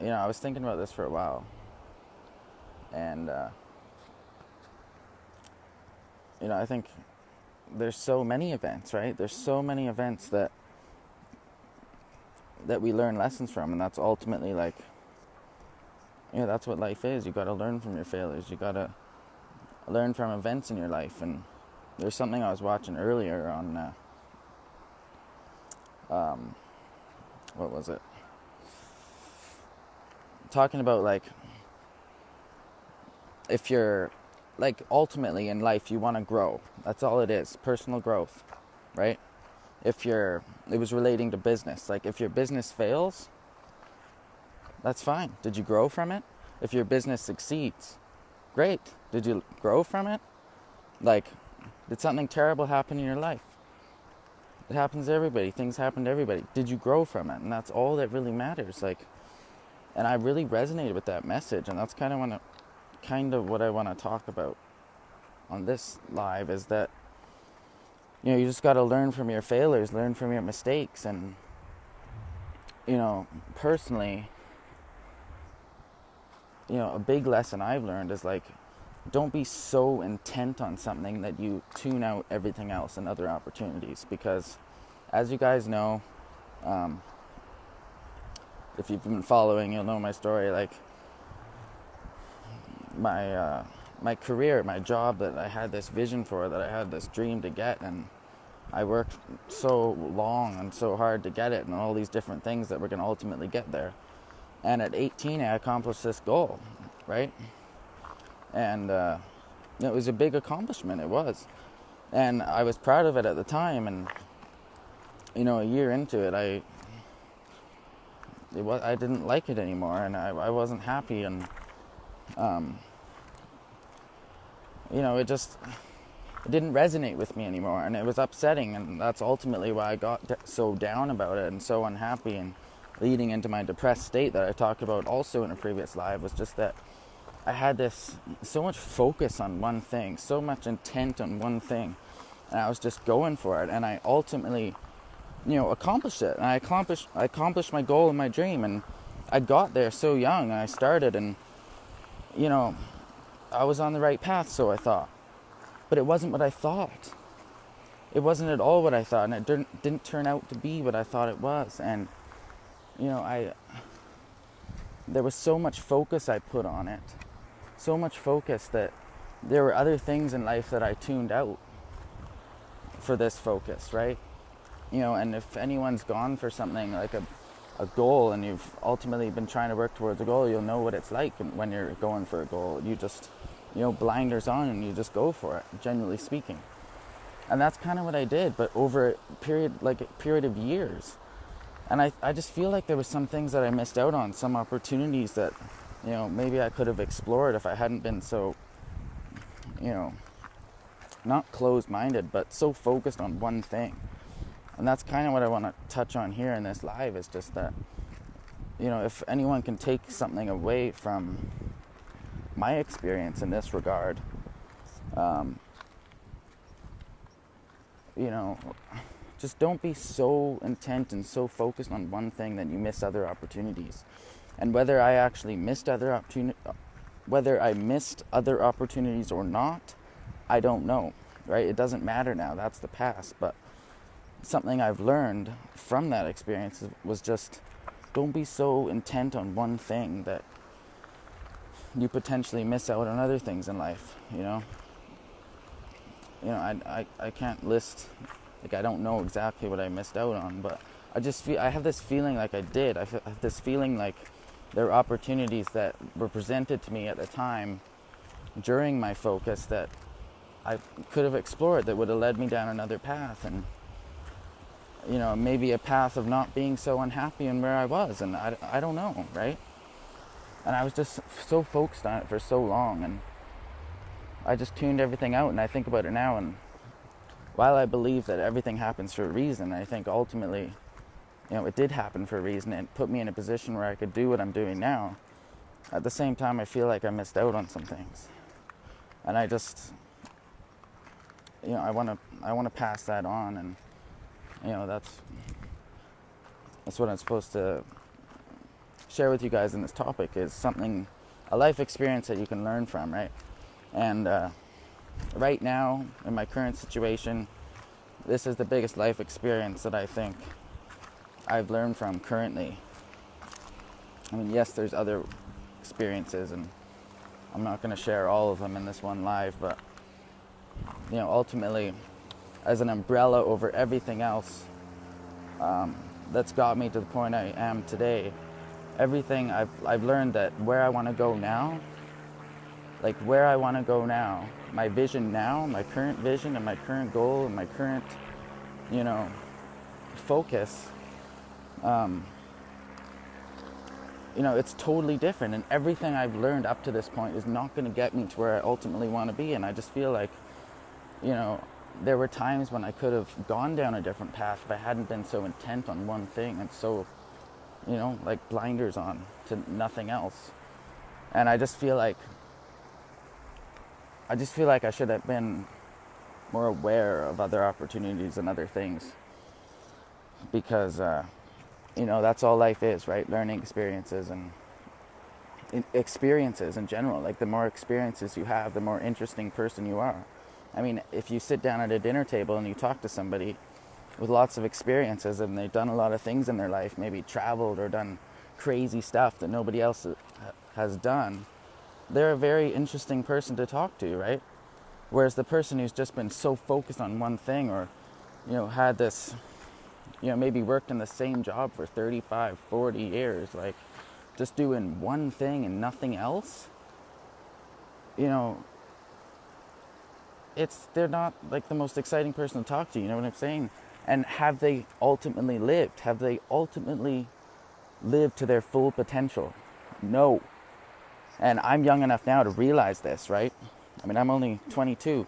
I was thinking about this for a while, and I think there's so many events, right? There's so many events that we learn lessons from, and that's ultimately like, that's what life is. You got to learn from your failures. You got to learn from events in your life. And there's something I was watching earlier on, what was it? Talking about like, if you're like ultimately in life you want to grow. That's all it is, personal growth, right? It was relating to business. Like if your business fails, that's fine. Did you grow from it? If your business succeeds, great. Did you grow from it? Like, did something terrible happen in your life? It happens to everybody. Things happen to everybody. Did you grow from it? And that's all that really matters. Like, and I really resonated with that message, and that's kind of what I want to talk about on this live, is that you just got to learn from your failures, learn from your mistakes. And personally, a big lesson I've learned is like, don't be so intent on something that you tune out everything else and other opportunities. Because as you guys know, if you've been following, you'll know my story. Like my career, my job that I had this vision for, that I had this dream to get, and I worked so long and so hard to get it, and all these different things that were going to ultimately get there. And at 18, I accomplished this goal, right? And it was a big accomplishment. It was, and I was proud of it at the time. And a year into it, I didn't like it anymore, and I wasn't happy, and it didn't resonate with me anymore, and it was upsetting. And that's ultimately why I got so down about it and so unhappy, and leading into my depressed state that I talked about also in a previous live, was just that I had this so much focus on one thing, so much intent on one thing, and I was just going for it, and I ultimately accomplished it. And I accomplished my goal and my dream, and I got there so young, and I started, and I was on the right path, so I thought. But it wasn't what I thought. It wasn't at all what I thought, and it didn't turn out to be what I thought it was. And there was so much focus I put on it, so much focus, that there were other things in life that I tuned out for this focus, right? And if anyone's gone for something like a goal, and you've ultimately been trying to work towards a goal, you'll know what it's like when you're going for a goal. You just, blinders on, and you just go for it, generally speaking. And that's kind of what I did, but over a period of years. And I just feel like there were some things that I missed out on, some opportunities that, maybe I could have explored if I hadn't been so, not closed-minded, but so focused on one thing. And that's kind of what I want to touch on here in this live, is just that, if anyone can take something away from my experience in this regard, just don't be so intent and so focused on one thing that you miss other opportunities. And whether I missed other opportunities or not, I don't know, right? It doesn't matter now. That's the past. But something I've learned from that experience was just, don't be so intent on one thing that you potentially miss out on other things in life. I can't list, like, I don't know exactly what I missed out on, but I have this feeling like I did. I have this feeling like there were opportunities that were presented to me at the time during my focus that I could have explored, that would have led me down another path, and maybe a path of not being so unhappy in where I was. And I don't know, right? And I was just so focused on it for so long, and I just tuned everything out. And I think about it now, and while I believe that everything happens for a reason, I think ultimately, it did happen for a reason. It put me in a position where I could do what I'm doing now. At the same time, I feel like I missed out on some things, and I just, I want to pass that on. And that's what I'm supposed to share with you guys in this topic is something, a life experience that you can learn from, right? And right now, in my current situation, this is the biggest life experience that I think I've learned from currently. I mean, yes, there's other experiences, and I'm not going to share all of them in this one live, but, you know, ultimately, as an umbrella over everything else that's got me to the point I am today, everything I've learned that where I want to go now, my vision now, my current vision and my current goal and my current, you know, focus, you know, it's totally different, and everything I've learned up to this point is not going to get me to where I ultimately want to be. And I just feel like, you know, there were times when I could have gone down a different path if I hadn't been so intent on one thing and so, you know, like blinders on to nothing else. And I just feel like I should have been more aware of other opportunities and other things, because you know, that's all life is, right? Learning experiences and experiences in general. Like, the more experiences you have, the more interesting person you are. I mean, if you sit down at a dinner table and you talk to somebody with lots of experiences and they've done a lot of things in their life, maybe traveled or done crazy stuff that nobody else has done, they're a very interesting person to talk to, right? Whereas the person who's just been so focused on one thing, or, you know, had this, you know, maybe worked in the same job for 35, 40 years, like just doing one thing and nothing else, you know, they're not like the most exciting person to talk to, you know what I'm saying? And have they ultimately lived? Have they ultimately lived to their full potential? No. And I'm young enough now to realize this, right? I mean, I'm only 22.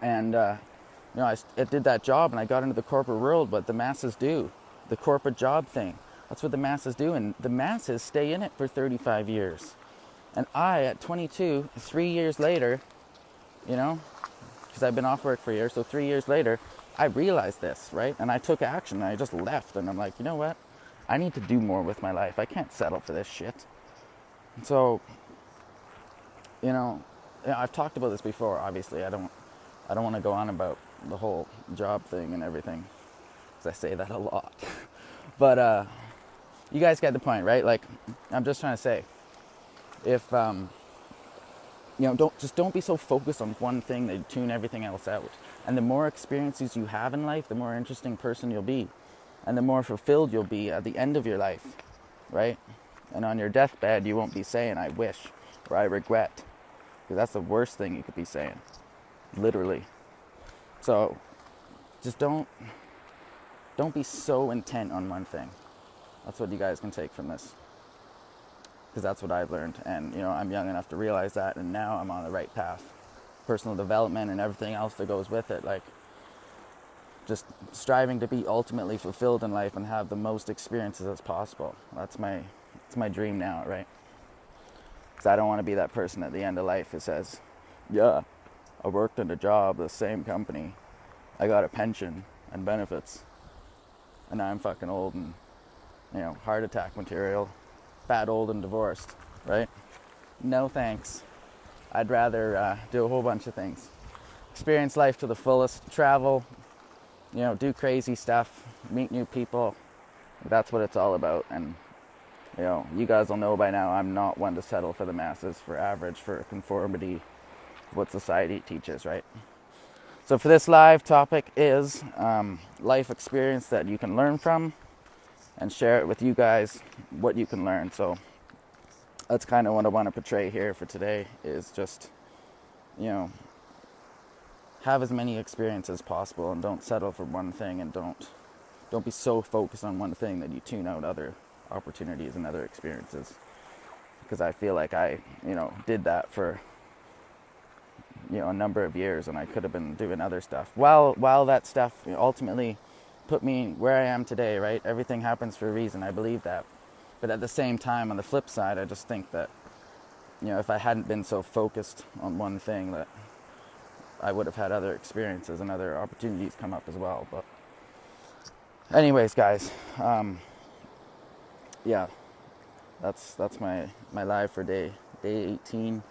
And, you know, I did that job and I got into the corporate world, what the masses do. The corporate job thing. That's what the masses do. And the masses stay in it for 35 years. And I, at 22, 3 years later, you know, because I've been off work for a year, so 3 years later, I realized this, right? And I took action, and I just left, and I'm like, you know what? I need to do more with my life. I can't settle for this shit. And so, you know, I've talked about this before, obviously. I don't want to go on about the whole job thing and everything, because I say that a lot. But you guys get the point, right? Like, I'm just trying to say, if you know, don't be so focused on one thing that you tune everything else out. And the more experiences you have in life, the more interesting person you'll be, and the more fulfilled you'll be at the end of your life, right? And on your deathbed, you won't be saying "I wish" or "I regret," because that's the worst thing you could be saying, literally. So just don't be so intent on one thing. That's what you guys can take from this, because that's what I've learned. And, you know, I'm young enough to realize that, and now I'm on the right path. Personal development and everything else that goes with it, like just striving to be ultimately fulfilled in life and have the most experiences as possible. It's my dream now, right? Because I don't want to be that person at the end of life who says, yeah, I worked in a job, the same company, I got a pension and benefits, and now I'm fucking old and, you know, heart attack material, fat, old, and divorced, right? No thanks. I'd rather do a whole bunch of things. Experience life to the fullest, travel, you know, do crazy stuff, meet new people. That's what it's all about. And, you know, you guys will know by now, I'm not one to settle for the masses, for average, for conformity, what society teaches, right? So for this live topic is life experience that you can learn from, and share it with you guys what you can learn. So that's kind of what I want to portray here for today, is just, you know, have as many experiences as possible, and don't settle for one thing, and don't be so focused on one thing that you tune out other opportunities and other experiences. Because I feel like I, you know, did that for, you know, a number of years, and I could have been doing other stuff. While that stuff, you know, ultimately put me where I am today, right? Everything happens for a reason. I believe that. But at the same time, on the flip side, I just think that, you know, if I hadn't been so focused on one thing, that I would have had other experiences and other opportunities come up as well. But anyways, guys, yeah, That's my live for day 18.